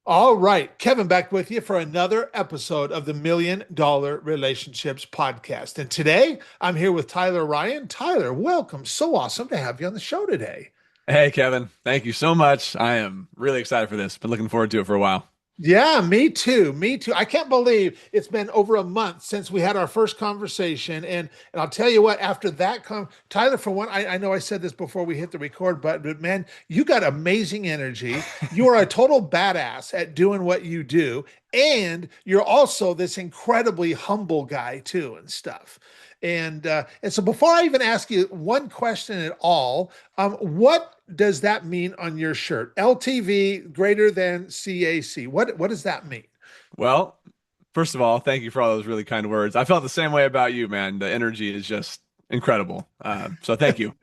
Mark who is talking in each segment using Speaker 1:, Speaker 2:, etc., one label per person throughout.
Speaker 1: All right, Kevin back with you for another episode of the Million Dollar Relationships Podcast. And today I'm here with Tyler Ryan. Tyler, welcome. So awesome to have you on the show today.
Speaker 2: Hey, Kevin. Thank you so much. I am really excited for this. Been looking forward to it for a while.
Speaker 1: Yeah, me too. Me too. I can't believe it's been over a month since we had our first conversation. And I'll tell you what, after that Tyler, for one, I know I said this before we hit the record button, but man, you got amazing energy. You are a total badass at doing what you do. And you're also this incredibly humble guy too and stuff. And so before I even ask you one question at all, what does that mean on your shirt? LTV greater than CAC. What does that mean?
Speaker 2: Well, first of all, thank you for all those really kind words. I felt the same way about you, man. The energy is just incredible. So thank you.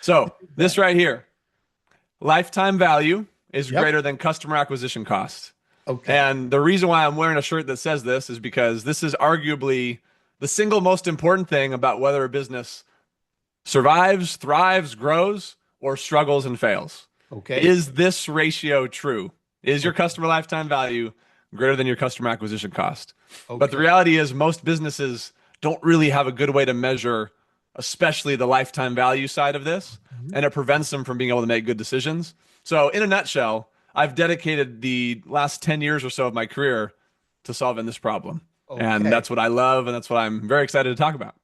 Speaker 2: So this right here, lifetime value is
Speaker 1: Yep.
Speaker 2: greater than customer acquisition cost.
Speaker 1: Okay.
Speaker 2: And the reason why I'm wearing a shirt that says this is because this is arguably the single most important thing about whether a business survives, thrives, grows, or struggles and fails.
Speaker 1: Okay.
Speaker 2: Is this ratio true? Is your
Speaker 1: Okay.
Speaker 2: customer lifetime value greater than your customer acquisition cost? But the
Speaker 1: Okay.
Speaker 2: reality is, most businesses don't really have a good way to measure, especially the lifetime value side of this,
Speaker 1: Mhm.
Speaker 2: and it prevents them from being able to make good decisions. So, in a nutshell, I've dedicated the last 10 years or so of my career to solving this problem. And
Speaker 1: Okay.
Speaker 2: that's what I love, and that's what I'm very excited to talk about.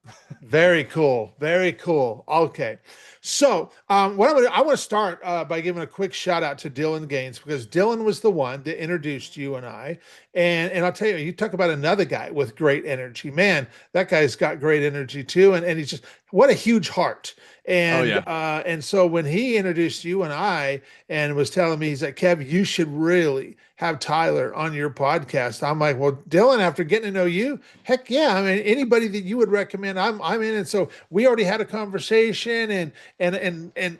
Speaker 1: Very cool. Very cool. Okay. So, what I want to start by giving a quick shout out to Dylan Gaines because Dylan was the one that introduced you and I. And I'll tell you, you talk about another guy with great energy. Man, that guy's got great energy too. And he's just what a huge heart.
Speaker 2: Oh,
Speaker 1: And
Speaker 2: yeah.
Speaker 1: so when he introduced you and I and was telling me, he's like, Kev, you should really have Tyler on your podcast. I'm like, well, Dylan, after getting to know you, heck yeah. I mean, anybody that you would recommend, I'm in. And so we already had a conversation and I, and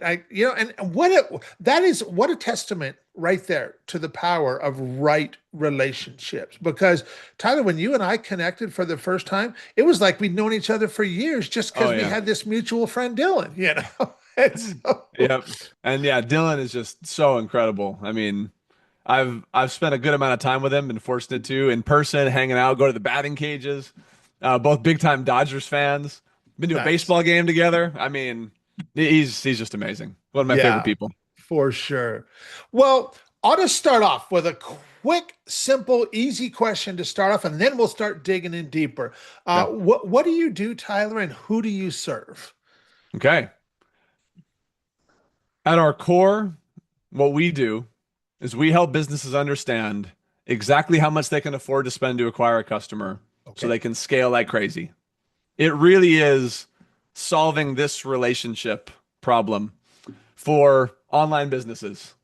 Speaker 1: that is what a testament right there to the power of right relationships. Because Tyler, when you and I connected for the first time, it was like we'd known each other for years just
Speaker 2: Oh,
Speaker 1: because we
Speaker 2: yeah.
Speaker 1: had this mutual friend, Dylan, And so,
Speaker 2: Yep. And yeah, Dylan is just so incredible. I mean, I've spent a good amount of time with him, been fortunate to in person, hanging out, go to the batting cages. Both big time Dodgers fans. Been to a
Speaker 1: nice.
Speaker 2: baseball game together. I mean, he's just amazing. One of my favorite
Speaker 1: Yeah,
Speaker 2: people.
Speaker 1: for sure. Well, I'll just start off with a quick, simple, easy question to start off, and then we'll start digging in deeper.
Speaker 2: Yep.
Speaker 1: What do you do, Tyler, and who do you serve?
Speaker 2: Okay. At our core, what we do is we help businesses understand exactly how much they can afford to spend to acquire a customer so
Speaker 1: Okay.
Speaker 2: they can scale like crazy. It really is solving this relationship problem for online businesses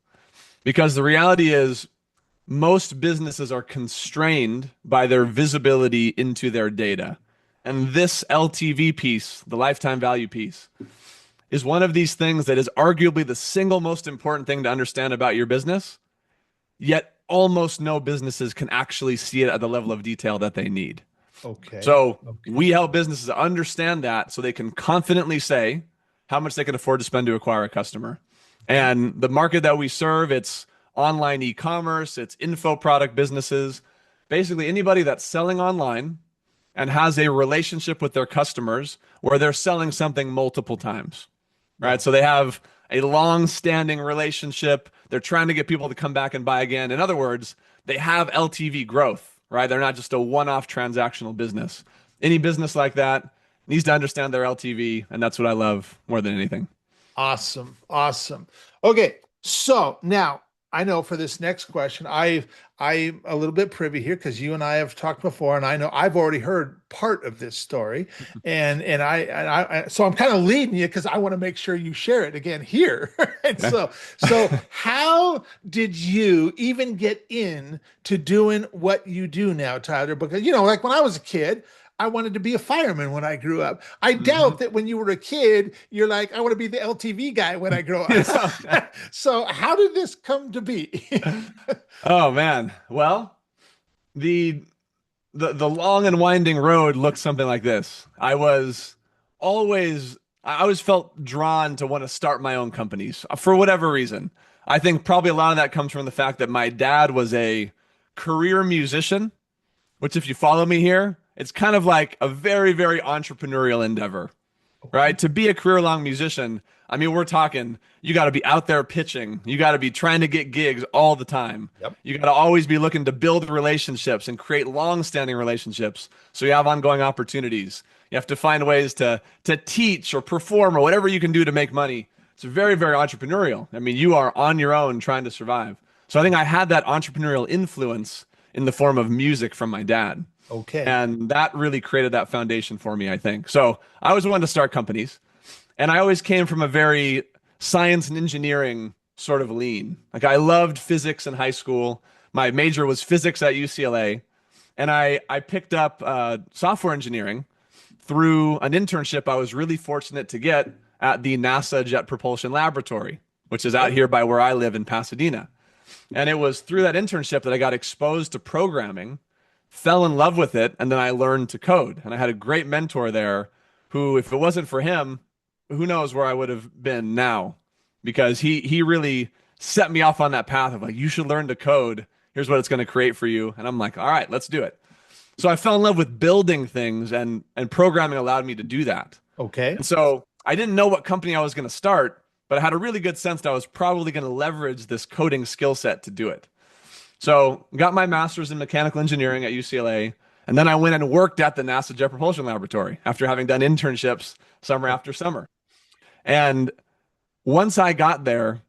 Speaker 2: because the reality is most businesses are constrained by their visibility into their data. And this LTV piece, the lifetime value piece, is one of these things that is arguably the single most important thing to understand about your business, yet almost no businesses can actually see it at the level of detail that they need.
Speaker 1: Okay.
Speaker 2: So
Speaker 1: Okay.
Speaker 2: we help businesses understand that so they can confidently say how much they can afford to spend to acquire a customer.
Speaker 1: Mhm.
Speaker 2: And the market that we serve, it's online e-commerce, it's info product businesses, basically anybody that's selling online and has a relationship with their customers where they're selling something multiple times,
Speaker 1: Yeah.
Speaker 2: right? So they have a long-standing relationship. They're trying to get people to come back and buy again. In other words, they have LTV growth, right? They're not just a one-off transactional business. Any business like that needs to understand their LTV, and that's what I love more than anything.
Speaker 1: Awesome. Awesome. Okay. So now I know for this next question, I'm a little bit privy here because you and I have talked before, and I know I've already heard part of this story, so I'm kind of leading you because I want to make sure you share it again here. And
Speaker 2: Okay.
Speaker 1: so how did you even get in to doing what you do now, Tyler? Because like when I was a kid, I wanted to be a fireman when I grew up. I doubt
Speaker 2: Mhm.
Speaker 1: that when you were a kid, you're like, I want to be the LTV guy when I grow
Speaker 2: Yeah.
Speaker 1: up. So, how did this come to be?
Speaker 2: Oh man. Well, the the long and winding road looked something like this. I always felt drawn to want to start my own companies for whatever reason. I think probably a lot of that comes from the fact that my dad was a career musician, which if you follow me here, it's kind of like a very, very entrepreneurial endeavor,
Speaker 1: Okay.
Speaker 2: right? To be a career long musician, I mean, we're talking, you got to be out there pitching. You got to be trying to get gigs all the time.
Speaker 1: Yep.
Speaker 2: You got to always be looking to build relationships and create long standing relationships so you have ongoing opportunities. You have to find ways to teach or perform or whatever you can do to make money. It's very, very entrepreneurial. I mean, you are on your own trying to survive. So I think I had that entrepreneurial influence in the form of music from my dad.
Speaker 1: Okay.
Speaker 2: And that really created that foundation for me, I think. So I always wanted to start companies. And I always came from a very science and engineering sort of lean. Like I loved physics in high school. My major was physics at UCLA. And I picked up software engineering through an internship I was really fortunate to get at the NASA Jet Propulsion Laboratory, which is out here by where I live in Pasadena. And it was through that internship that I got exposed to programming, fell in love with it, and then I learned to code. And I had a great mentor there who, if it wasn't for him, who knows where I would have been now, because he really set me off on that path of like, you should learn to code. Here's what it's going to create for you. And I'm like, all right, let's do it. So I fell in love with building things, and programming allowed me to do that.
Speaker 1: Okay.
Speaker 2: And so I didn't know what company I was going to start, but I had a really good sense that I was probably going to leverage this coding skill set to do it. So got my master's in mechanical engineering at UCLA, and then I went and worked at the NASA Jet Propulsion Laboratory after having done internships summer after summer. And once I got there,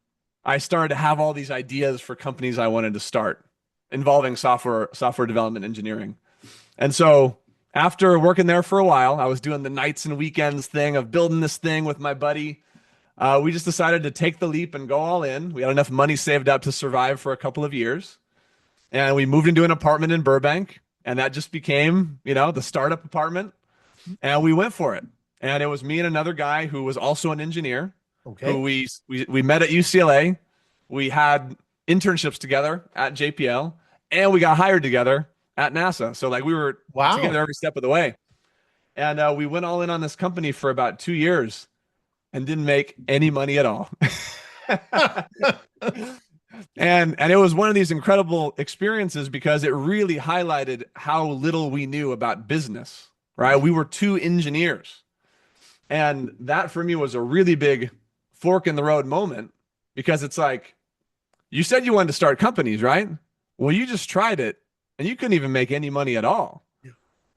Speaker 2: I started to have all these ideas for companies I wanted to start involving software development engineering. And so after working there for a while, I was doing the nights and weekends thing of building this thing with my buddy. We just decided to take the leap and go all in. We had enough money saved up to survive for a couple of years. And we moved into an apartment in Burbank, and that just became, the startup apartment. And we went for it. And it was me and another guy who was also an engineer,
Speaker 1: Okay.
Speaker 2: who we met at UCLA. We had internships together at JPL, and we got hired together at NASA. So like we were
Speaker 1: Wow.
Speaker 2: together every step of the way. And we went all in on this company for about 2 years and didn't make any money at all. And it was one of these incredible experiences because it really highlighted how little we knew about business, right? We were two engineers. And that for me was a really big fork in the road moment, because it's like, you said you wanted to start companies, right? Well, you just tried it and you couldn't even make any money at all.
Speaker 1: Yeah.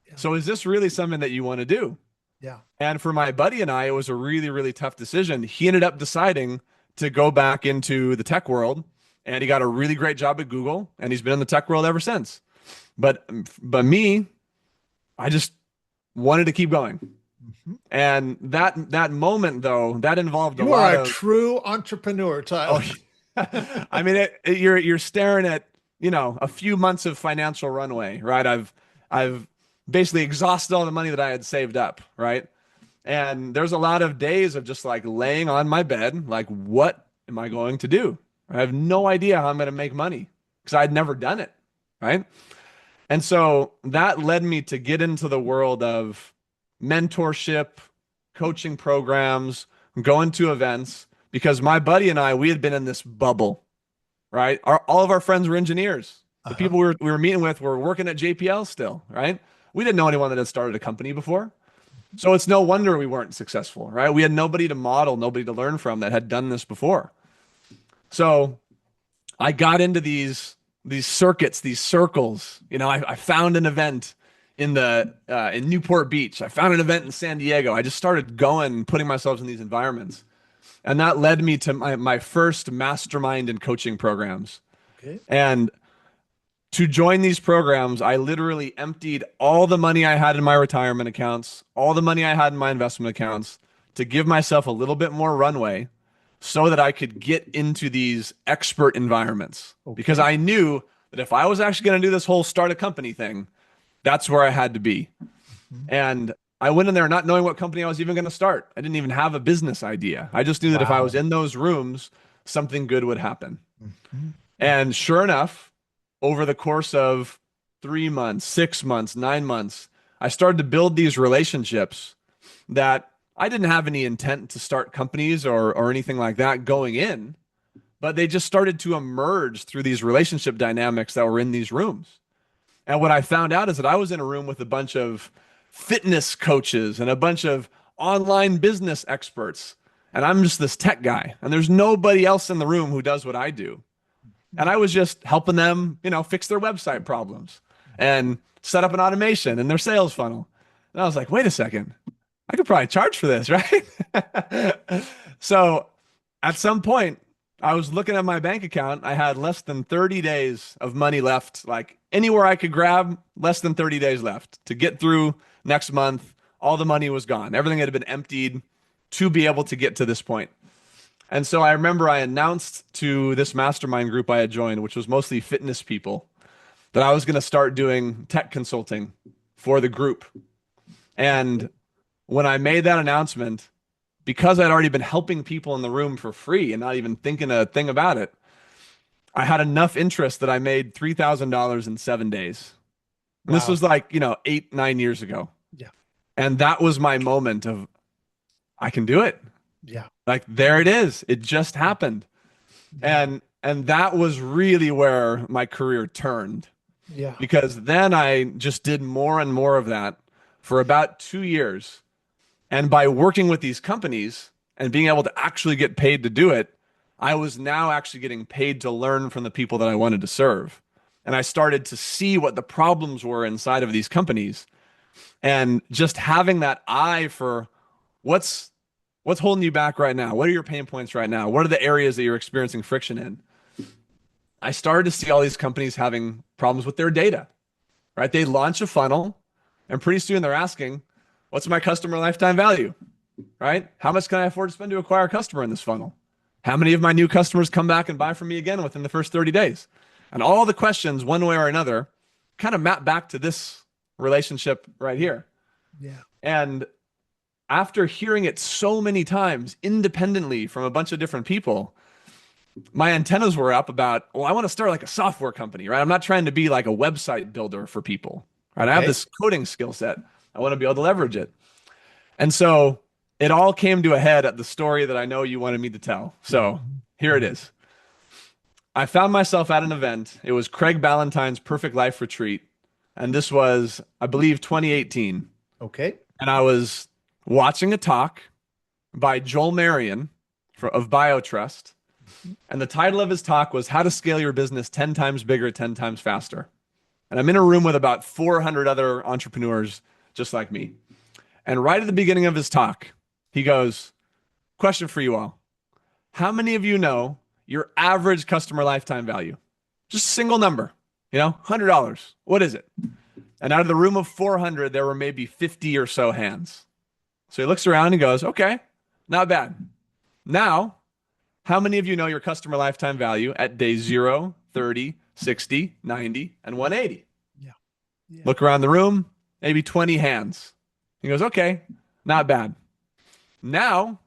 Speaker 1: Yeah.
Speaker 2: So is this really something that you want to do?
Speaker 1: Yeah.
Speaker 2: And for my buddy and I, it was a really, really tough decision. He ended up deciding to go back into the tech world, and he got a really great job at Google, and he's been in the tech world ever since. But me, I just wanted to keep going.
Speaker 1: Mm-hmm.
Speaker 2: And that moment, though, that involved a
Speaker 1: You
Speaker 2: lot
Speaker 1: are a
Speaker 2: of
Speaker 1: true entrepreneur, Tyler.
Speaker 2: I mean, you're staring at, a few months of financial runway, right? I've basically exhausted all the money that I had saved up, right? And there's a lot of days of just like laying on my bed, like, what am I going to do? I have no idea how I'm going to make money because I'd never done it, right? And so that led me to get into the world of mentorship, coaching programs, going to events, because my buddy and I, we had been in this bubble, right? All of our friends were engineers. The people we were meeting with were working at JPL still, right? We didn't know anyone that had started a company before. So it's no wonder we weren't successful, right? We had nobody to model, nobody to learn from that had done this before. So I got into these circuits, these circles. I found an event in Newport Beach. I found an event in San Diego. I just started going, putting myself in these environments. And that led me to my first mastermind and coaching programs.
Speaker 1: Okay.
Speaker 2: And to join these programs, I literally emptied all the money I had in my retirement accounts, all the money I had in my investment accounts, to give myself a little bit more runway so that I could get into these expert environments. Okay. Because I knew that if I was actually going to do this whole start a company thing, that's where I had to be. Mm-hmm. And I went in there not knowing what company I was even going to start. I didn't even have a business idea. I just knew that if I was in those rooms, something good would happen. Mm-hmm. And sure enough, over the course of 3 months, 6 months, 9 months, I started to build these relationships that I didn't have any intent to start companies or anything like that going in. but they just started to emerge through these relationship dynamics that were in these rooms. And what I found out is that I was in a room with a bunch of fitness coaches and a bunch of online business experts. And I'm just this tech guy. And there's nobody else in the room who does what I do. And I was just helping them, fix their website problems and set up an automation in their sales funnel. And I was like, wait a second, I could probably charge for this, right? So at some point, I was looking at my bank account. I had less than 30 days of money left, like anywhere I could grab, less than 30 days left to get through next month. All the money was gone. Everything had been emptied to be able to get to this point. And so I remember I announced to this mastermind group I had joined, which was mostly fitness people, that I was going to start doing tech consulting for the group. And when I made that announcement, because I'd already been helping people in the room for free and not even thinking a thing about it, I had enough interest that I made $3,000 in 7 days. And this was like, 8-9 years ago.
Speaker 1: Yeah.
Speaker 2: And that was my moment of, I can do it.
Speaker 1: Yeah.
Speaker 2: Like, there it is. It just happened. Yeah. And that was really where my career turned.
Speaker 1: Yeah.
Speaker 2: Because then I just did more and more of that for about 2 years. And by working with these companies and being able to actually get paid to do it, I was now actually getting paid to learn from the people that I wanted to serve. And I started to see what the problems were inside of these companies. And just having that eye for what's holding you back right now? What are your pain points right now? What are the areas that you're experiencing friction in? I started to see all these companies having problems with their data, right? They launch a funnel and pretty soon they're asking, what's my customer lifetime value, right? How much can I afford to spend to acquire a customer in this funnel? How many of my new customers come back and buy from me again within the first 30 days? And all the questions, one way or another, kind of map back to this relationship right here.
Speaker 1: Yeah.
Speaker 2: And after hearing it so many times independently from a bunch of different people, my antennas were up about, well, I want to start like a software company, right? I'm not trying to be like a website builder for people, right? I have this coding skill set. I want to be able to leverage it. And so it all came to a head at the story that I know you wanted me to tell. So here it is. I found myself at an event. It was Craig Ballantyne's Perfect Life Retreat. And this was, I believe, 2018.
Speaker 1: Okay.
Speaker 2: And I was watching a talk by Joel Marion of BioTrust. And the title of his talk was How to Scale Your Business 10 Times Bigger, 10 Times Faster. And I'm in a room with about 400 other entrepreneurs just like me. And right at the beginning of his talk, he goes, question for you all. How many of you know your average customer lifetime value? Just a single number, $100. What is it? And out of the room of 400, there were maybe 50 or so hands. So he looks around and goes, okay, not bad. Now, how many of you know your customer lifetime value at day 0, 30, 60, 90, and 180?
Speaker 1: Yeah.
Speaker 2: Look around the room, maybe 20 hands. He goes, okay, not bad. Now,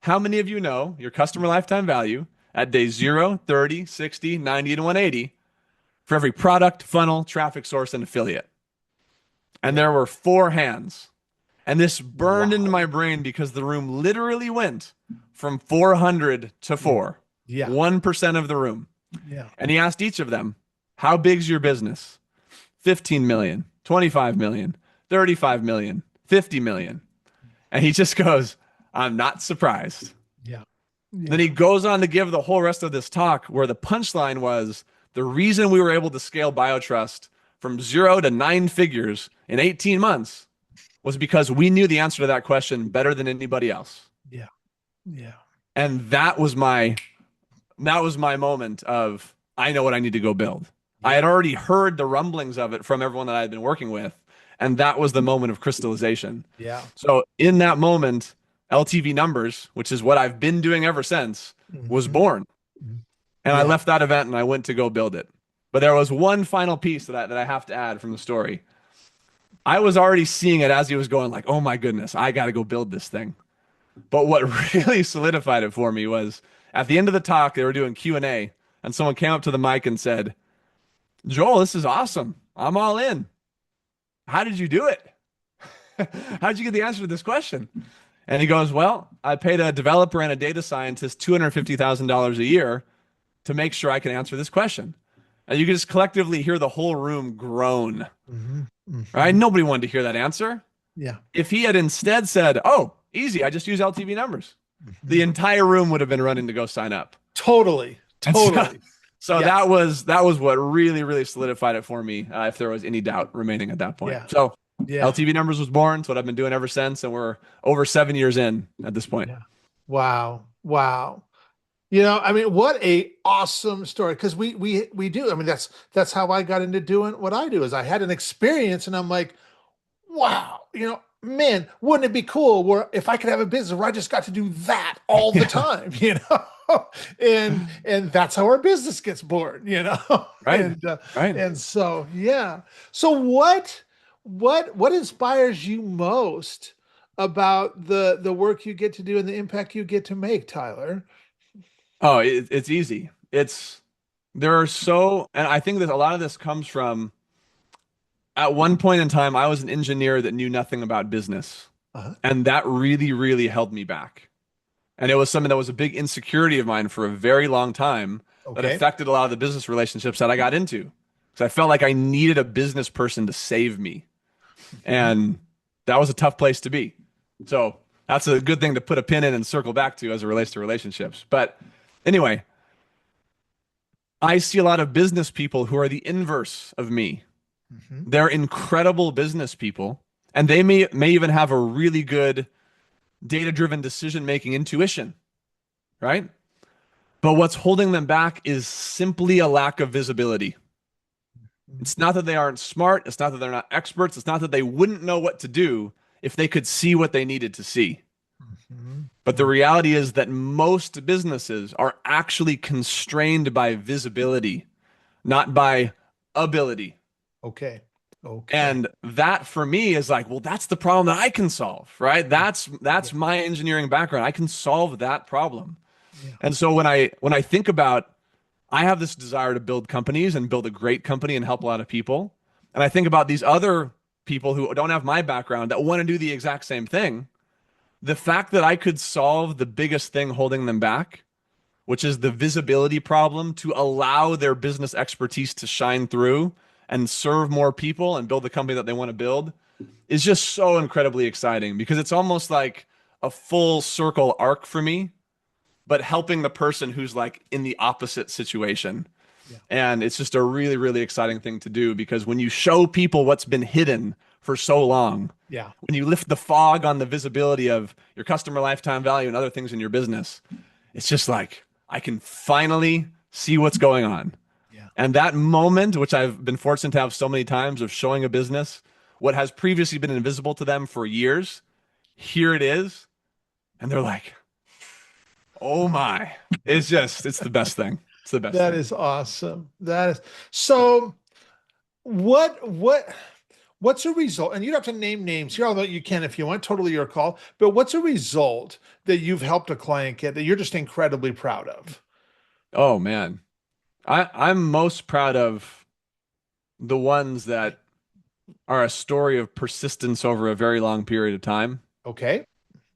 Speaker 2: how many of you know your customer lifetime value at day 0, 30, 60, 90, and 180 for every product, funnel, traffic source, and affiliate? And there were 4 hands. And this burned into my brain because the room literally went from 400 to 4.
Speaker 1: Yeah.
Speaker 2: 1% of the room.
Speaker 1: Yeah.
Speaker 2: And he asked each of them, how big's your business? 15 million, 25 million, 35 million, 50 million. And he just goes, I'm not surprised.
Speaker 1: Yeah.
Speaker 2: Then he goes on to give the whole rest of this talk where the punchline was the reason we were able to scale BioTrust from 0 to 9 figures in 18 months was because we knew the answer to that question better than anybody else.
Speaker 1: Yeah. Yeah.
Speaker 2: And that was my moment of, I know what I need to go build. Yeah. I had already heard the rumblings of it from everyone that I had been working with. And that was the moment of crystallization.
Speaker 1: Yeah.
Speaker 2: So in that moment, LTV Numbers, which is what I've been doing ever since, was born. And I left that event and I went to go build it. But there was one final piece that I have to add from the story. I was already seeing it as he was going like, oh my goodness, I got to go build this thing. But what really solidified it for me was at the end of the talk, they were doing Q&A and someone came up to the mic and said, Joel, this is awesome. I'm all in. How did you do it? How did you get the answer to this question? And he goes, well, I paid a developer and a data scientist $250,000 a year to make sure I can answer this question. And you can just collectively hear the whole room groan,
Speaker 1: Hmm.
Speaker 2: right?
Speaker 1: Hmm.
Speaker 2: Nobody wanted to hear that answer.
Speaker 1: Yeah.
Speaker 2: If he had instead said, oh, easy, I just use LTV numbers, the
Speaker 1: Hmm.
Speaker 2: entire room would have been running to go sign up.
Speaker 1: Totally.
Speaker 2: And so,
Speaker 1: Totally.
Speaker 2: so
Speaker 1: Yeah.
Speaker 2: that was what really, really solidified it for me, if there was any doubt remaining at that point.
Speaker 1: Yeah.
Speaker 2: So
Speaker 1: Yeah.
Speaker 2: LTV numbers was born. It's what I've been doing ever since. And we're over 7 years in at this point.
Speaker 1: Yeah. Wow. Wow. I mean, what a awesome story. Because we do. I mean, that's how I got into doing what I do. Is I had an experience, and I'm like, wow, man, wouldn't it be cool where if I could have a business where I just got to do that all the
Speaker 2: Yeah.
Speaker 1: time, and that's how our business gets born,
Speaker 2: Right.
Speaker 1: and
Speaker 2: Right.
Speaker 1: and so yeah. So what inspires you most about the work you get to do and the impact you get to make, Tyler?
Speaker 2: Oh, it's easy. And I think that a lot of this comes from at one point in time, I was an engineer that knew nothing about business.
Speaker 1: Uh-huh.
Speaker 2: And that really, really held me back. And it was something that was a big insecurity of mine for a very long time that
Speaker 1: Okay.
Speaker 2: affected a lot of the business relationships that I got into. Because I felt like I needed a business person to save me.
Speaker 1: Mhm.
Speaker 2: And that was a tough place to be. So that's a good thing to put a pin in and circle back to as it relates to relationships. But anyway, I see a lot of business people who are the inverse of me.
Speaker 1: Mhm.
Speaker 2: They're incredible business people, and they may even have a really good data-driven decision-making intuition, right? But what's holding them back is simply a lack of visibility.
Speaker 1: Mhm.
Speaker 2: It's not that they aren't smart, it's not that they're not experts, it's not that they wouldn't know what to do if they could see what they needed to see.
Speaker 1: Mhm.
Speaker 2: But the reality is that most businesses are actually constrained by visibility, not by ability.
Speaker 1: Okay. Okay.
Speaker 2: And that for me is like, well, that's the problem that I can solve, right? That's
Speaker 1: Yeah.
Speaker 2: my engineering background. I can solve that problem.
Speaker 1: Yeah.
Speaker 2: And so when I think about I have this desire to build companies and build a great company and help a lot of people. And I think about these other people who don't have my background that want to do the exact same thing. The fact that I could solve the biggest thing holding them back, which is the visibility problem, to allow their business expertise to shine through and serve more people and build the company that they want to build, is just so incredibly exciting because it's almost like a full circle arc for me, but helping the person who's like in the opposite situation.
Speaker 1: Yeah.
Speaker 2: And it's just a really, really exciting thing to do because when you show people what's been hidden for so long,
Speaker 1: Yeah.
Speaker 2: when you lift the fog on the visibility of your customer lifetime value and other things in your business, it's just like, I can finally see what's going on.
Speaker 1: Yeah.
Speaker 2: And that moment, which I've been fortunate to have so many times of showing a business what has previously been invisible to them for years, here it is. And they're like, oh my, it's the best thing. It's the best
Speaker 1: That
Speaker 2: thing.
Speaker 1: is awesome. That is so. What's a result? And you don't have to name names here, although you can if you want. Totally your call. But what's a result that you've helped a client get that you're just incredibly proud of?
Speaker 2: Oh man. I'm most proud of the ones that are a story of persistence over a very long period of time
Speaker 1: Okay.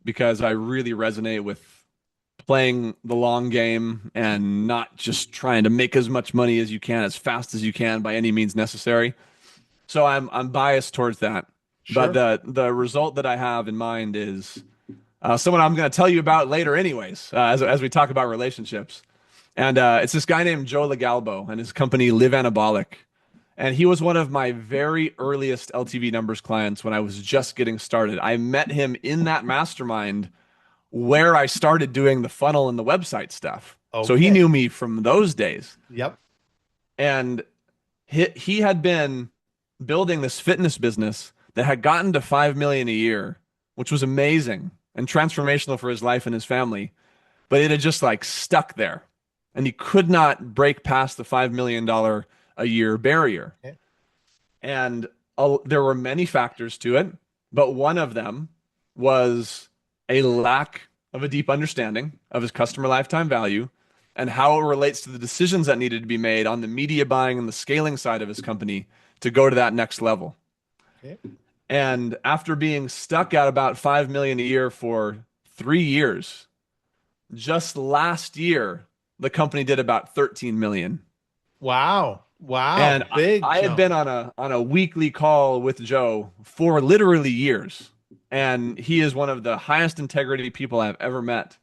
Speaker 2: because I really resonate with playing the long game and not just trying to make as much money as you can as fast as you can by any means necessary. So I'm biased towards that. But
Speaker 1: Sure.
Speaker 2: the result that I have in mind is someone I'm going to tell you about later, anyways, as we talk about relationships. And it's this guy named Joe Legalbo and his company Live Anabolic. And he was one of my very earliest LTV numbers clients when I was just getting started. I met him in that mastermind where I started doing the funnel and the website stuff. So he
Speaker 1: Okay.
Speaker 2: knew me from those days.
Speaker 1: Yep.
Speaker 2: And he had been building this fitness business that had gotten to 5 million a year, which was amazing and transformational for his life and his family. But it had just like stuck there. And he could not break past the $5 million a year barrier.
Speaker 1: Okay.
Speaker 2: And there were many factors to it, but one of them was a lack of a deep understanding of his customer lifetime value and how it relates to the decisions that needed to be made on the media buying and the scaling side of his company to go to that next level.
Speaker 1: Okay.
Speaker 2: And after being stuck at about 5 million a year for 3 years, just last year, the company did about 13 million.
Speaker 1: Wow.
Speaker 2: And
Speaker 1: Wow. Big
Speaker 2: I had been
Speaker 1: jump.
Speaker 2: on a weekly call with Joe for literally years. And he is one of the highest integrity people I've ever met.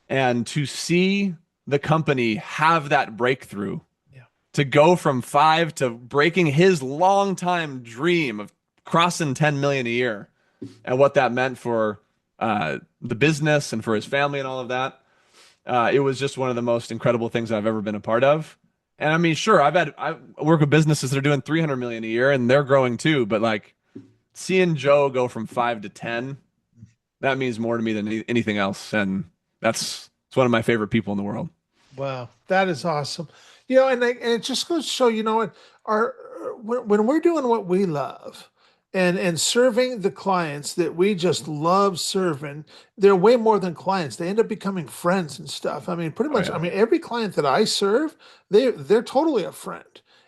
Speaker 2: And to see the company have that breakthrough,
Speaker 1: Yeah.
Speaker 2: to go from 5 to breaking his longtime dream of crossing 10 million a year, and what that meant for the business and for his family and all of that. It was just one of the most incredible things I've ever been a part of. And I mean, sure, I work with businesses that are doing 300 million a year and they're growing too, but like seeing Joe go from 5 to 10, that means more to me than anything else. And that's it's one of my favorite people in the world.
Speaker 1: Wow, that is awesome. And it just goes to show, what our when we're doing what we love and serving the clients that we just love serving, they're way more than clients. They end up becoming friends and stuff. I mean, pretty
Speaker 2: Oh
Speaker 1: much,
Speaker 2: yeah.
Speaker 1: I mean, every client that I serve, they're totally a friend.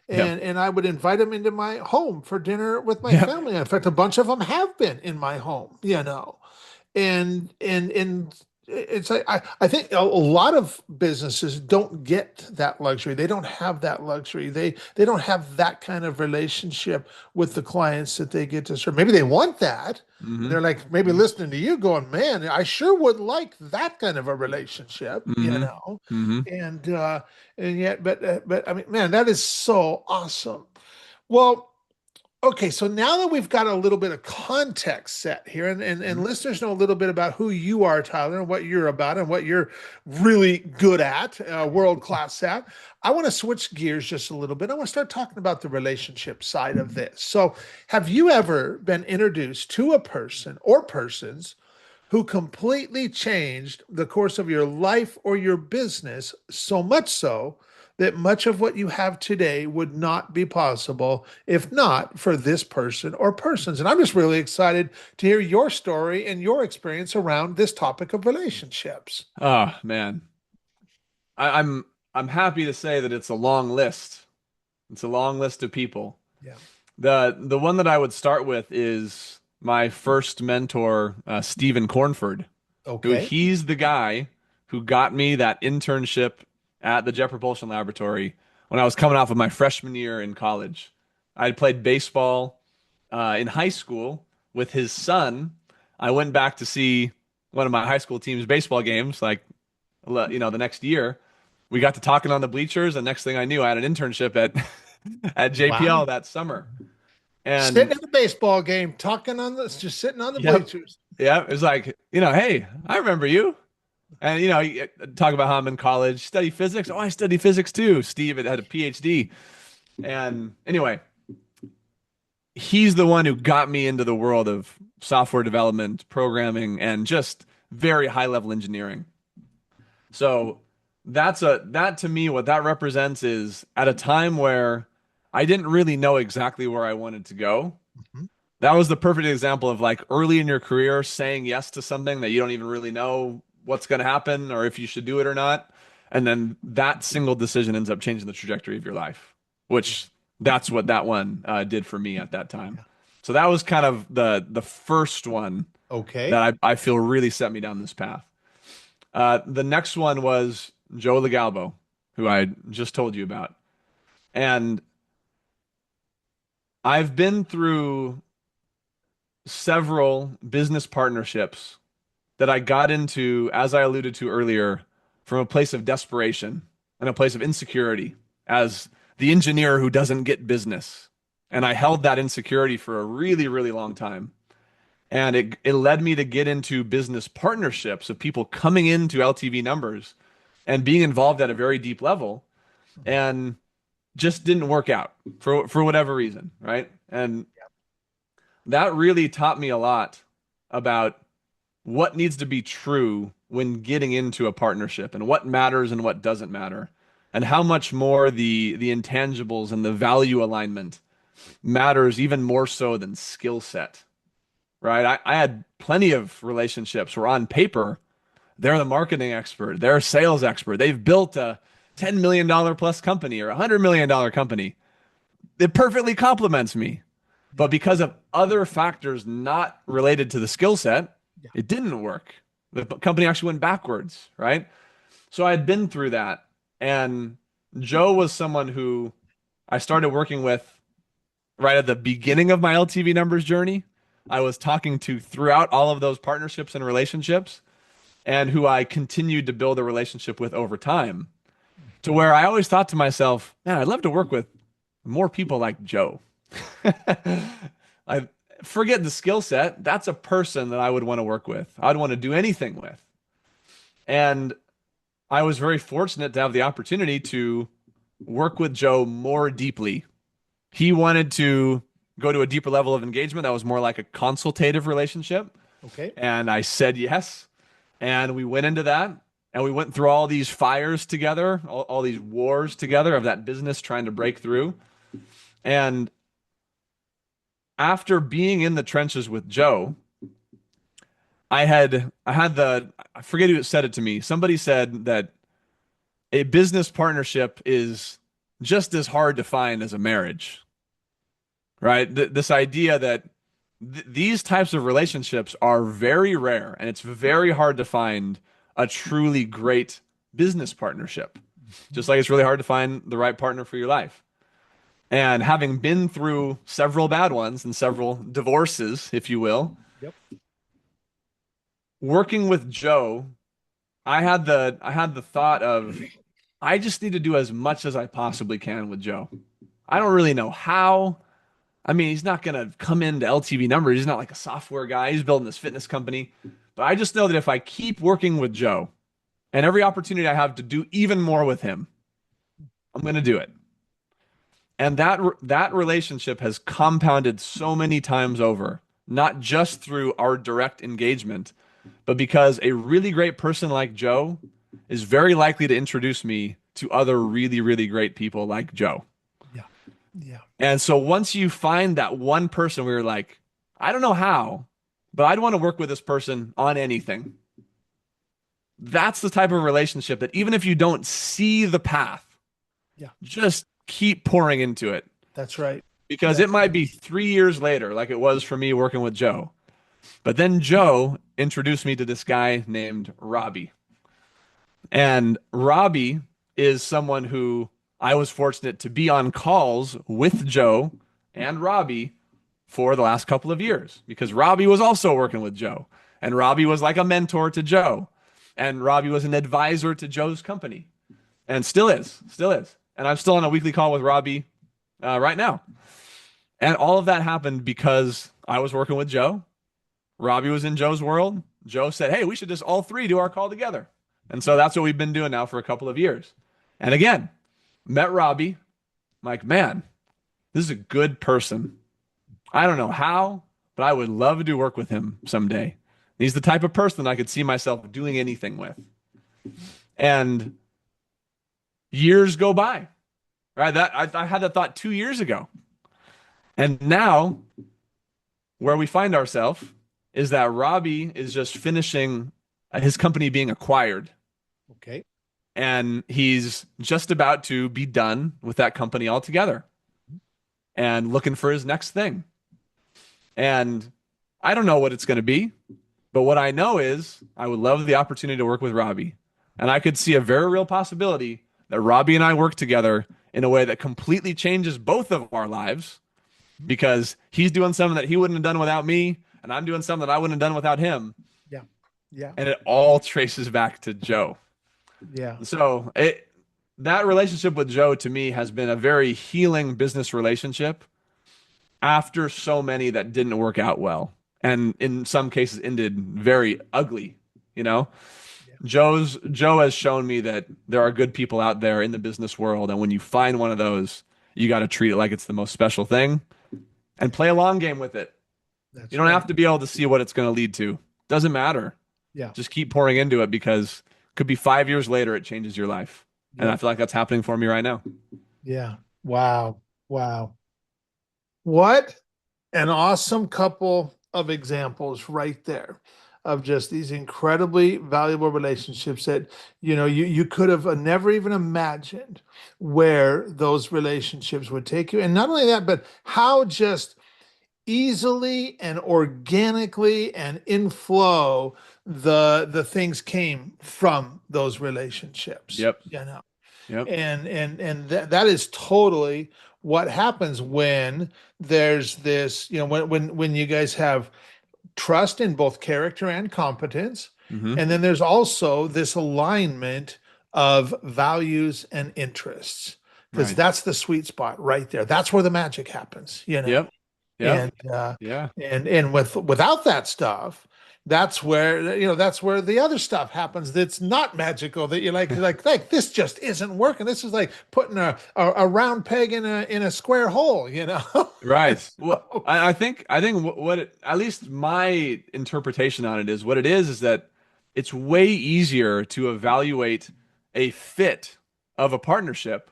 Speaker 2: Yeah.
Speaker 1: And I would invite them into my home for dinner with my
Speaker 2: Yeah.
Speaker 1: family. In fact, a bunch of them have been in my home. And it's like I think a lot of businesses don't get that luxury. They don't have that luxury. They don't have that kind of relationship with the clients that they get to serve. Maybe they want that. And
Speaker 2: Mm-hmm.
Speaker 1: they're like maybe listening to you going, man, I sure would like that kind of a relationship,
Speaker 2: Mm-hmm. Mm-hmm.
Speaker 1: and yet, but I mean, man, that is so awesome. Well, okay, so now that we've got a little bit of context set here, and listeners know a little bit about who you are, Tyler, and what you're about, and what you're really good at, world class at, I want to switch gears just a little bit. I want to start talking about the relationship side of this. So, have you ever been introduced to a person or persons who completely changed the course of your life or your business, so much so that much of what you have today would not be possible if not for this person or persons? And I'm just really excited to hear your story and your experience around this topic of relationships.
Speaker 2: Oh man. I'm happy to say that it's a long list. It's a long list of people.
Speaker 1: Yeah.
Speaker 2: The one that I would start with is my first mentor, Stephen Cornford, who
Speaker 1: Okay.
Speaker 2: he's the guy who got me that internship at the Jet Propulsion Laboratory when I was coming off of my freshman year in college. I had played baseball in high school with his son. I went back to see one of my high school team's baseball games, like the next year. We got to talking on the bleachers, and next thing I knew, I had an internship at at JPL
Speaker 1: Wow.
Speaker 2: that summer.
Speaker 1: Sitting
Speaker 2: And
Speaker 1: at a baseball game, talking on this, just sitting on the
Speaker 2: yep,
Speaker 1: bleachers.
Speaker 2: yeah, it was like, hey, I remember you. And you talk about how I'm in college, study physics. Oh, I study physics too. Steve had a PhD. And anyway, he's the one who got me into the world of software development, programming, and just very high level engineering. So that to me, what that represents is at a time where I didn't really know exactly where I wanted to go.
Speaker 1: Mhm.
Speaker 2: That was the perfect example of like early in your career saying yes to something that you don't even really know what's going to happen or if you should do it or not. And then that single decision ends up changing the trajectory of your life,
Speaker 1: Yeah.
Speaker 2: which that's what that one did for me at that time.
Speaker 1: Yeah.
Speaker 2: So that was kind of the first one
Speaker 1: Okay.
Speaker 2: that I feel really set me down this path. The next one was Joe Legalbo, who I just told you about. And I've been through several business partnerships that I got into, as I alluded to earlier, from a place of desperation and a place of insecurity as the engineer who doesn't get business. And I held that insecurity for a really, really long time. And it led me to get into business partnerships of people coming into LTV numbers and being involved at a very deep level and just didn't work out for whatever reason, right? And that really taught me a lot about what needs to be true when getting into a partnership and what matters and what doesn't matter and how much more the intangibles and the value alignment matters even more so than skill set, right? I had plenty of relationships where on paper they're the marketing expert, they're a sales expert, they've built a $10 million plus company or $100 million company. It perfectly complements me. But
Speaker 1: Yeah.
Speaker 2: because of other factors not related to the skill set,
Speaker 1: Yeah.
Speaker 2: it didn't work. The company actually went backwards, right? So I had been through that. And Joe was someone who I started working with right at the beginning of my LTV numbers journey. I was talking to throughout all of those partnerships and relationships, and who I continued to build a relationship with over time, to where I always thought to myself, man, I'd love to work with more people like Joe. I forget the skill set. That's a person that I would want to work with. I'd want to do anything with. And I was very fortunate to have the opportunity to work with Joe more deeply. He wanted to go to a deeper level of engagement that was more like a consultative relationship.
Speaker 1: Okay.
Speaker 2: And I said yes. And we went into that and we went through all these fires together, all these wars together of that business trying to break through. And after being in the trenches with Joe, I forget who said it to me. Somebody said that a business partnership is just as hard to find as a marriage, right? This idea that these types of relationships are very rare and it's very hard to find a truly great business partnership. Just like it's really hard to find the right partner for your life. And having been through several bad ones and several divorces, if you will,
Speaker 1: Yep.
Speaker 2: working with Joe, I had the thought of I just need to do as much as I possibly can with Joe. I don't really know how. I mean, he's not going to come into LTV numbers. He's not like a software guy. He's building this fitness company. But I just know that if I keep working with Joe and every opportunity I have to do even more with him, I'm going to do it. And that relationship has compounded so many times over, not just through our direct engagement, but because a really great person like Joe is very likely to introduce me to other really, really great people like Joe.
Speaker 1: Yeah. Yeah.
Speaker 2: And so once you find that one person where you're like, I don't know how, but I'd want to work with this person on anything. That's the type of relationship that even if you don't see the path,
Speaker 1: Yeah.
Speaker 2: just keep pouring into it.
Speaker 1: That's right.
Speaker 2: Because it
Speaker 1: That's
Speaker 2: might be 3 years later, like it was for me working with Joe. But then Joe introduced me to this guy named Robbie. And Robbie is someone who I was fortunate to be on calls with Joe and Robbie for the last couple of years because Robbie was also working with Joe. And Robbie was like a mentor to Joe. And Robbie was an advisor to Joe's company and still is, still is. And I'm still on a weekly call with Robbie right now. And all of that happened because I was working with Joe. Robbie was in Joe's world. Joe said, hey, we should just all three do our call together. And so that's what we've been doing now for a couple of years. And again, met Robbie. I'm like, man, this is a good person. I don't know how, but I would love to work with him someday. He's the type of person I could see myself doing anything with. And years go by, right? I had that thought 2 years ago. And now where we find ourselves is that Robbie is just finishing his company being acquired.
Speaker 1: okay.
Speaker 2: And he's just about to be done with that company altogether and looking for his next thing. And I don't know what it's going to be, but what I know is I would love the opportunity to work with Robbie. And I could see a very real possibility that Robbie and I work together in a way that completely changes both of our lives because he's doing something that he wouldn't have done without me, and I'm doing something that I wouldn't have done without him.
Speaker 1: Yeah. Yeah.
Speaker 2: And it all traces back to Joe.
Speaker 1: Yeah.
Speaker 2: So that relationship with Joe to me has been a very healing business relationship after so many that didn't work out well. And in some cases ended very ugly, you know?
Speaker 1: Yeah.
Speaker 2: Joe has shown me that there are good people out there in the business world. And when you find one of those, you got to treat it like it's the most special thing and play a long game with it.
Speaker 1: That's
Speaker 2: You don't
Speaker 1: right.
Speaker 2: have to be able to see what it's going to lead to. Doesn't matter.
Speaker 1: Yeah.
Speaker 2: Just keep pouring into it because it could be 5 years later, it changes your life. And
Speaker 1: Yeah.
Speaker 2: I feel like that's happening for me right now.
Speaker 1: Yeah. Wow. Wow. What an awesome couple of examples right there of just these incredibly valuable relationships that you could have never even imagined where those relationships would take you. And not only that, but how just easily and organically and in flow the things came from those relationships.
Speaker 2: Yep.
Speaker 1: You know.
Speaker 2: Yep.
Speaker 1: And that is totally what happens when there's this, when you guys have trust in both character and competence.
Speaker 2: Hmm.
Speaker 1: And then there's also this alignment of values and interests, because
Speaker 2: Right.
Speaker 1: that's the sweet spot right there. That's where the magic happens,
Speaker 2: Yep. Yep.
Speaker 1: and
Speaker 2: Yeah.
Speaker 1: without that stuff, that's where the other stuff happens that's not magical, that you're like this just isn't working. This is like putting a round peg in a square hole,
Speaker 2: Right. Well,
Speaker 1: So,
Speaker 2: I think at least my interpretation on it is what it is that it's way easier to evaluate a fit of a partnership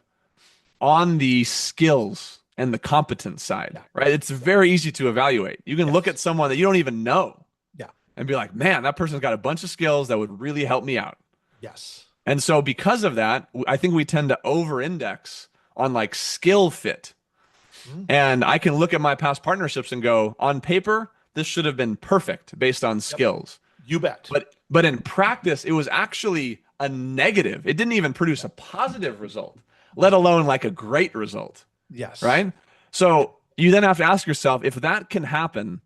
Speaker 2: on the skills and the competence side,
Speaker 1: yeah,
Speaker 2: right? It's very easy to evaluate. You can look
Speaker 1: yes,
Speaker 2: at someone that you don't even know
Speaker 1: yeah,
Speaker 2: and be like, man, that person's got a bunch of skills that would really help me out.
Speaker 1: yes.
Speaker 2: And so because of that, I think we tend to over-index on like skill fit.
Speaker 1: Mhm.
Speaker 2: And I can look at my past partnerships and go, on paper, this should have been perfect based on
Speaker 1: Yep,
Speaker 2: skills.
Speaker 1: you bet.
Speaker 2: But in practice, it was actually a negative. It didn't even produce a positive result, let alone like a great result,
Speaker 1: Yes.
Speaker 2: right? So you then have to ask yourself, if that can happen,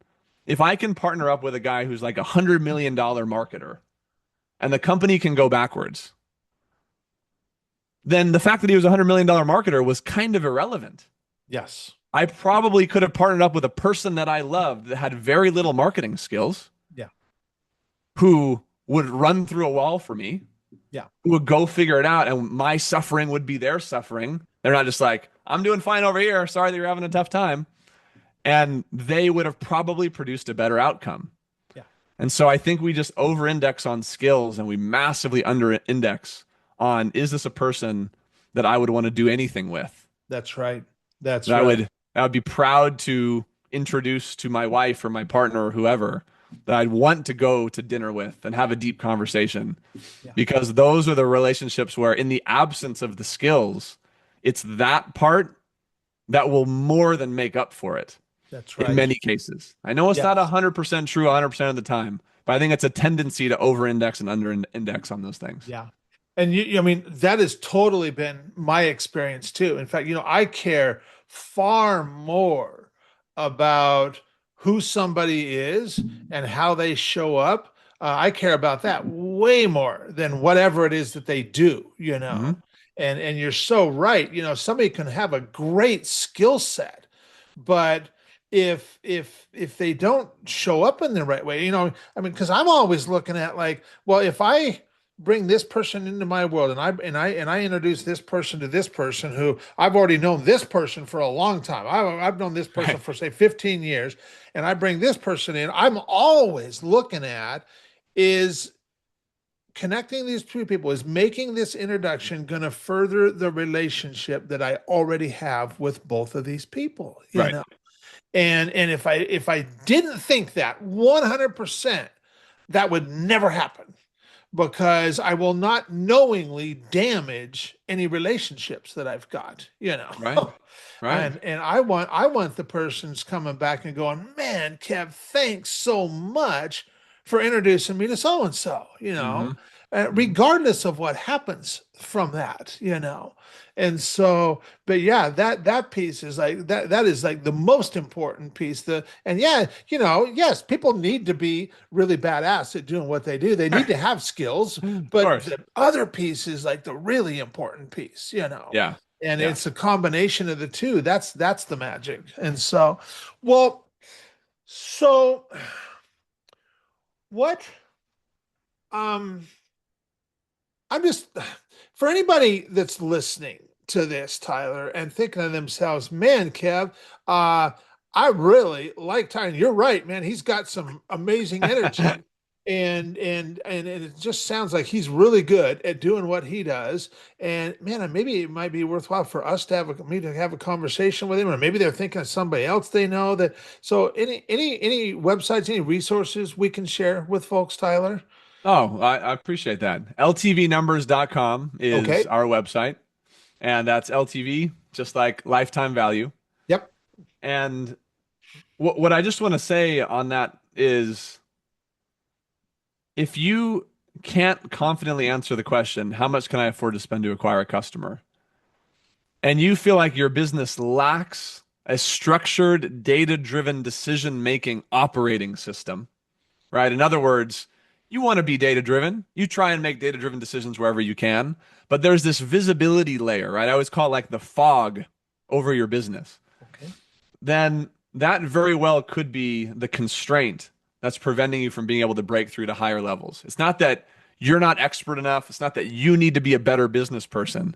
Speaker 2: if I can partner up with a guy who's like $100 million marketer and the company can go backwards, then the fact that he was $100 million marketer was kind of irrelevant.
Speaker 1: Yes.
Speaker 2: I probably could have partnered up with a person that I loved that had very little marketing skills,
Speaker 1: Yeah.
Speaker 2: who would run through a wall for me,
Speaker 1: Yeah.
Speaker 2: who would go figure it out, and my suffering would be their suffering. They're not just like, I'm doing fine over here. Sorry that you're having a tough time. And they would have probably produced a better outcome.
Speaker 1: Yeah.
Speaker 2: And so I think we just over index on skills and we massively under index on, is this a person that I would want to do anything with?
Speaker 1: That's right. That's
Speaker 2: that I
Speaker 1: right.
Speaker 2: would I would be proud to introduce to my wife or my partner or whoever, that I'd want to go to dinner with and have a deep conversation,
Speaker 1: Yeah.
Speaker 2: because those are the relationships where in the absence of the skills, it's that part that will more than make up for it
Speaker 1: That's
Speaker 2: in
Speaker 1: right.
Speaker 2: many cases. I know it's not
Speaker 1: Yes.
Speaker 2: 100% true 100% of the time, but I think it's a tendency to over index and under index on those things.
Speaker 1: Yeah. And I mean, that has totally been my experience too. In fact, I care far more about who somebody is and how they show up. I care about that way more than whatever it is that they do.
Speaker 2: Hmm.
Speaker 1: And you're so right. Somebody can have a great skill set, but if they don't show up in the right way, I mean, because I'm always looking at like, well, if I bring this person into my world, and I introduce this person to this person who I've already known this person for a long time. I've known this person
Speaker 2: Right.
Speaker 1: for say 15 years, and I bring this person in. I'm always looking at, is connecting these two people, is making this introduction going to further the relationship that I already have with both of these people,
Speaker 2: Right.
Speaker 1: and if I didn't think that 100%, that would never happen, because I will not knowingly damage any relationships that I've got.
Speaker 2: Right. Right.
Speaker 1: And I want the person's coming back and going, man, Kev, thanks so much for introducing me to so and so,
Speaker 2: Hmm. Hmm.
Speaker 1: regardless of what happens from that. And so, but yeah, that piece is like that is like the most important piece. And yeah, yes, people need to be really badass at doing what they do. They need to have skills,
Speaker 2: Of
Speaker 1: but
Speaker 2: course.
Speaker 1: the other piece is like the really important piece.
Speaker 2: Yeah.
Speaker 1: And
Speaker 2: Yeah.
Speaker 1: it's a combination of the two. That's the magic. And so, well, so what um I'm just, for anybody that's listening to this, Tyler, and thinking to themselves, man, Kev, uh, I really like Tyler. You're right, man. He's got some amazing energy. And it just sounds like he's really good at doing what he does. And man, maybe it might be worthwhile for us to have a conversation with him, or maybe they're thinking of somebody else they know that. So any websites, any resources we can share with folks, Tyler?
Speaker 2: Oh, I appreciate that. LTVnumbers.com is
Speaker 1: Okay.
Speaker 2: our website, and that's LTV, just like lifetime value.
Speaker 1: Yep.
Speaker 2: And what I just want to say on that is, if you can't confidently answer the question, how much can I afford to spend to acquire a customer? and you feel like your business lacks a structured, data-driven decision-making operating system, right? In other words, you want to be data-driven. You try and make data-driven decisions wherever you can, but there's this visibility layer, right? I always call it like the fog over your business.
Speaker 1: Okay.
Speaker 2: Then that very well could be the constraint that's preventing you from being able to break through to higher levels. It's not that you're not expert enough. It's not that you need to be a better business person.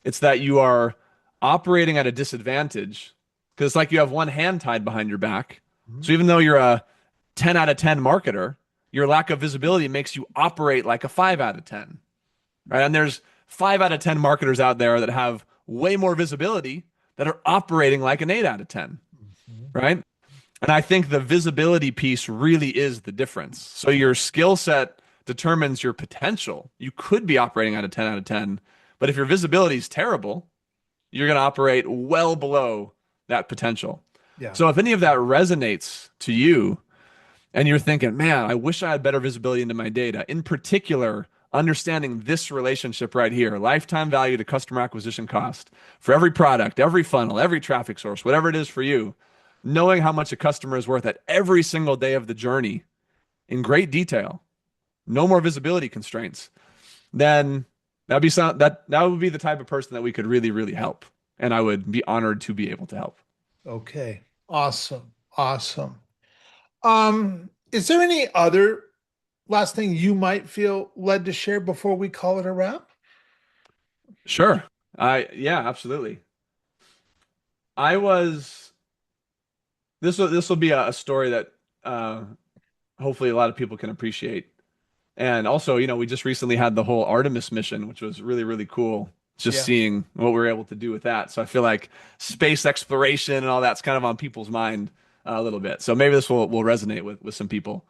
Speaker 2: It's that you are operating at a disadvantage because it's like you have one hand tied behind your back.
Speaker 1: Mhm.
Speaker 2: So even though you're a 10 out of 10 marketer, your lack of visibility makes you operate like a 5 out of 10, right? And there's 5 out of 10 marketers out there that have way more visibility that are operating like an 8 out of 10,
Speaker 1: Mhm.
Speaker 2: right? And I think the visibility piece really is the difference. So your skill set determines your potential. You could be operating at a 10 out of 10, but if your visibility is terrible, you're going to operate well below that potential.
Speaker 1: Yeah.
Speaker 2: So if any of that resonates to you and you're thinking, man, I wish I had better visibility into my data, in particular, understanding this relationship right here, lifetime value to customer acquisition cost for every product, every funnel, every traffic source, whatever it is for you, knowing how much a customer is worth at every single day of the journey in great detail, no more visibility constraints, then that would be the type of person that we could really, really help. And I would be honored to be able to help.
Speaker 1: Okay. Awesome. Awesome. Is there any other last thing you might feel led to share before we call it a wrap?
Speaker 2: Sure. Yeah, absolutely. I was this will be a story that uh hopefully a lot of people can appreciate. And also, we just recently had the whole Artemis mission, which was really, really cool. Just
Speaker 1: Yeah.
Speaker 2: seeing what we were able to do with that. So I feel like space exploration and all that's kind of on people's mind a little bit. So maybe this will resonate with some people.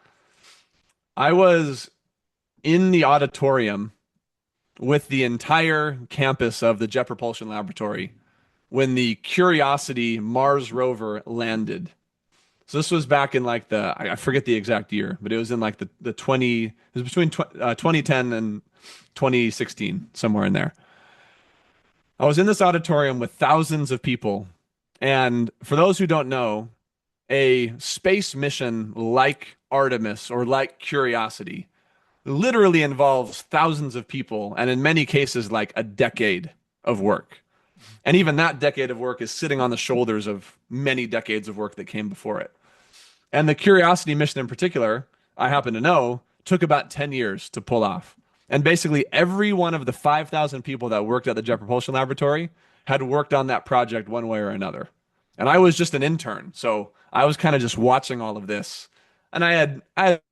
Speaker 2: I was in the auditorium with the entire campus of the Jet Propulsion Laboratory when the Curiosity Mars rover landed. So this was back in like I forget the exact year, but it was in like the 20, it was between 2010 and 2016, somewhere in there. I was in this auditorium with thousands of people. And for those who don't know, a space mission like Artemis or like Curiosity literally involves thousands of people and in many cases like a decade of work. And even that decade of work is sitting on the shoulders of many decades of work that came before it. And the Curiosity mission in particular, I happen to know, took about 10 years to pull off. And basically, every one of the 5,000 people that worked at the Jet Propulsion Laboratory had worked on that project one way or another. And I was just an intern. So I was kind of just watching all of this. And I had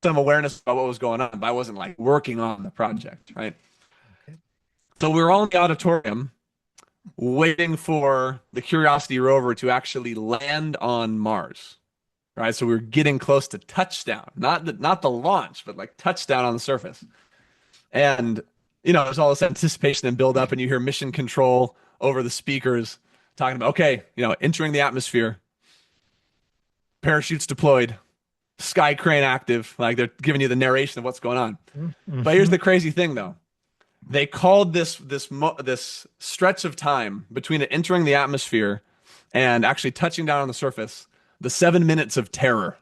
Speaker 2: some awareness about what was going on, but I wasn't like working on the project, right?
Speaker 1: Okay.
Speaker 2: So we were all in the auditorium waiting for the Curiosity rover to actually land on Mars. Right, so we were getting close to touchdown, not the launch, but like touchdown on the surface. And there's all this anticipation and build up, and you hear mission control over the speakers talking about, okay, entering the atmosphere, parachutes deployed, sky crane active, like they're giving you the narration of what's going on. But here's
Speaker 1: Mm-hmm.
Speaker 2: the crazy thing, though. They called this stretch of time between it entering the atmosphere and actually touching down on the surface the 7 minutes of terror.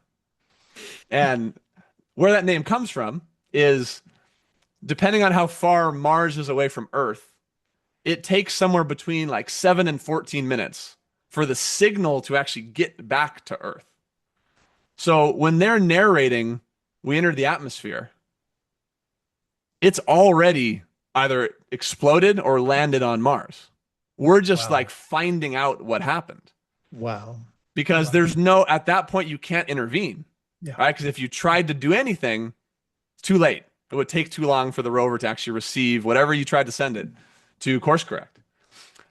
Speaker 2: And where that name comes from is depending on how far Mars is away from Earth, it takes somewhere between like 7 and 14 minutes for the signal to actually get back to Earth. So when they're narrating, we entered the atmosphere, it's already either exploded or landed on Mars. We're just
Speaker 1: Wow.
Speaker 2: like finding out what happened
Speaker 1: Wow.
Speaker 2: because
Speaker 1: Wow.
Speaker 2: at that point, you can't intervene,
Speaker 1: Yeah.
Speaker 2: right? Because if you tried to do anything, it's too late. It would take too long for the rover to actually receive whatever you tried to send it to course correct.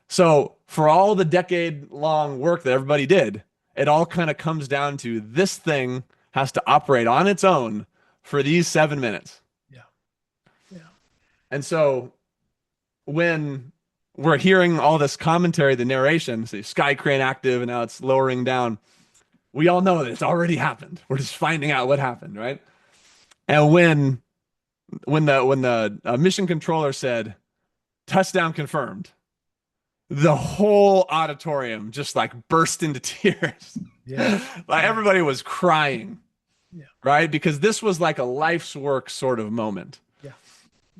Speaker 2: So for all the decade long work that everybody did, it all kind of comes down to this thing has to operate on its own for these 7 minutes.
Speaker 1: Yeah. Yeah.
Speaker 2: And so when we're hearing all this commentary, the narration, say sky crane active and now it's lowering down, we all know that it's already happened. We're just finding out what happened, right? And when the mission controller said touchdown confirmed, the whole auditorium just like burst into tears.
Speaker 1: Yeah.
Speaker 2: Like everybody was crying,
Speaker 1: Yeah.
Speaker 2: right? Because this was like a life's work sort of moment.
Speaker 1: Yeah.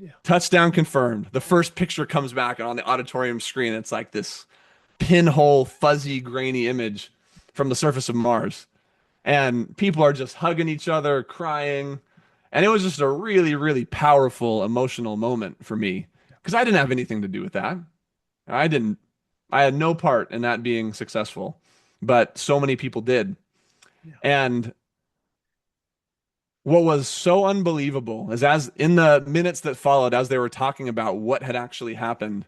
Speaker 1: Yeah.
Speaker 2: Touchdown confirmed. The first picture comes back, and on the auditorium screen, it's like this pinhole, fuzzy, grainy image from the surface of Mars. And people are just hugging each other, crying. And it was just a really, really powerful emotional moment for me because I didn't have anything to do with that. I didn't, I had no part in that being successful, but so many people did.
Speaker 1: Yeah.
Speaker 2: And what was so unbelievable is as in the minutes that followed, as they were talking about what had actually happened,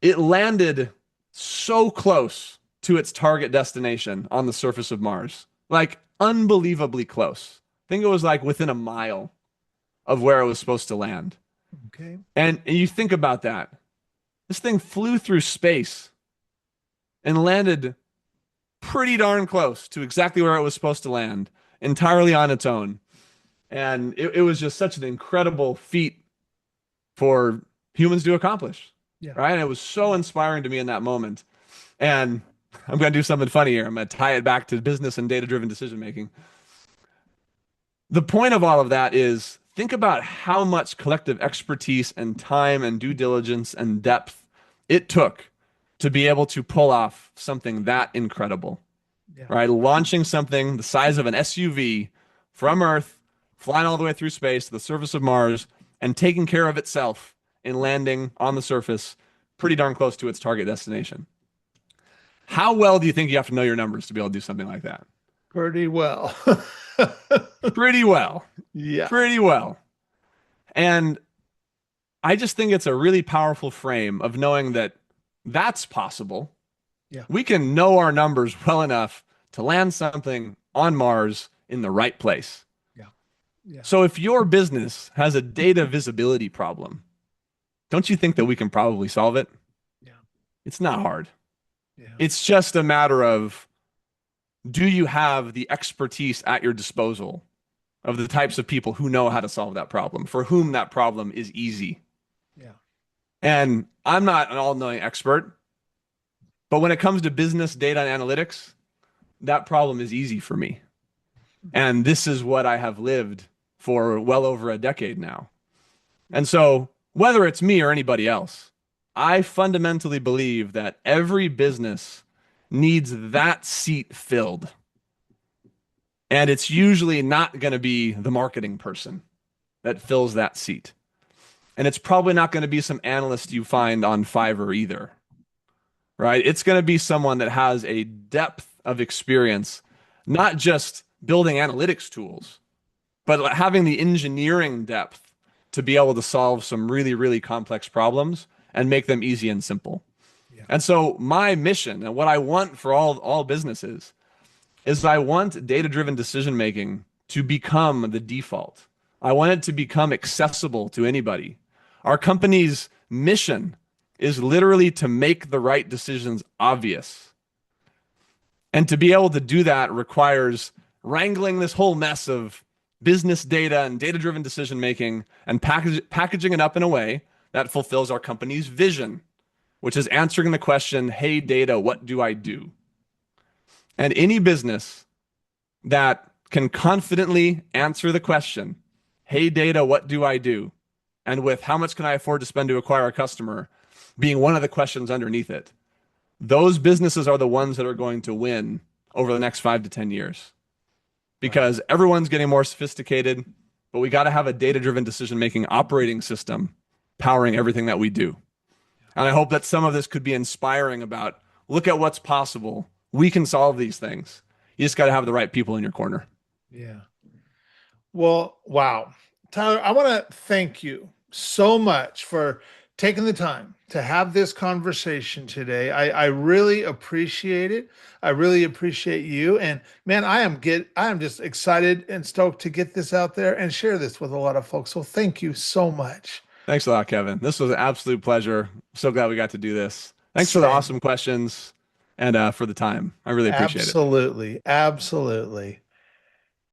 Speaker 2: it landed so close to its target destination on the surface of Mars, like unbelievably close. I think it was like within a mile of where it was supposed to land.
Speaker 1: Okay.
Speaker 2: And you think about that. This thing flew through space and landed pretty darn close to exactly where it was supposed to land, entirely on its own. And it was just such an incredible feat for humans to accomplish.
Speaker 1: Yeah.
Speaker 2: Right. And it was so inspiring to me in that moment. And I'm going to do something funny here. I'm going to tie it back to business and data driven decision making. The point of all of that is think about how much collective expertise and time and due diligence and depth it took to be able to pull off something that incredible.
Speaker 1: Yeah.
Speaker 2: Right? Launching something the size of an SUV from Earth, flying all the way through space to the surface of Mars, and taking care of itself in landing on the surface pretty darn close to its target destination. How well do you think you have to know your numbers to be able to do something like that?
Speaker 1: Pretty well.
Speaker 2: Pretty well.
Speaker 1: Yeah.
Speaker 2: Pretty well. And I just think it's a really powerful frame of knowing that that's possible.
Speaker 1: Yeah.
Speaker 2: We can know our numbers well enough to land something on Mars in the right place.
Speaker 1: Yeah. Yeah.
Speaker 2: So if your business has a data visibility problem, don't you think that we can probably solve it?
Speaker 1: Yeah.
Speaker 2: It's not hard.
Speaker 1: Yeah.
Speaker 2: It's just a matter of, do you have the expertise at your disposal of the types of people who know how to solve that problem, for whom that problem is easy?
Speaker 1: Yeah.
Speaker 2: And I'm not an all-knowing expert, but when it comes to business data and analytics, that problem is easy for me. And this is what I have lived for well over a decade now. And so whether it's me or anybody else, I fundamentally believe that every business needs that seat filled. And it's usually not going to be the marketing person that fills that seat. And it's probably not going to be some analyst you find on Fiverr either, right? It's going to be someone that has a depth of experience, not just building analytics tools, but having the engineering depth to be able to solve some really, really complex problems and make them easy and simple.
Speaker 1: Yeah.
Speaker 2: And so my mission and what I want for all businesses is I want data-driven decision making to become the default. I want it to become accessible to anybody. Our company's mission is literally to make the right decisions obvious. And to be able to do that requires wrangling this whole mess of business data and data-driven decision making and packaging it up in a way that fulfills our company's vision, which is answering the question, hey, data, what do I do? And any business that can confidently answer the question, hey, data, what do I do? And with how much can I afford to spend to acquire a customer being one of the questions underneath it, those businesses are the ones that are going to win over the next 5 to 10 years. Because everyone's getting more sophisticated, but we got to have a data-driven decision-making operating system powering everything that we do. And I hope that some of this could be inspiring about, look at what's possible. We can solve these things. You just got to have the right people in your corner.
Speaker 1: Yeah. Well, wow. Tyler, I want to thank you so much for taking the time to have this conversation today. I really appreciate it. I really appreciate you. And man, I am just excited and stoked to get this out there and share this with a lot of folks. So thank you so much.
Speaker 2: Thanks a lot, Kevin. This was an absolute pleasure. So glad we got to do this. Thanks for the awesome questions and for the time. I really appreciate it.
Speaker 1: Absolutely. Absolutely.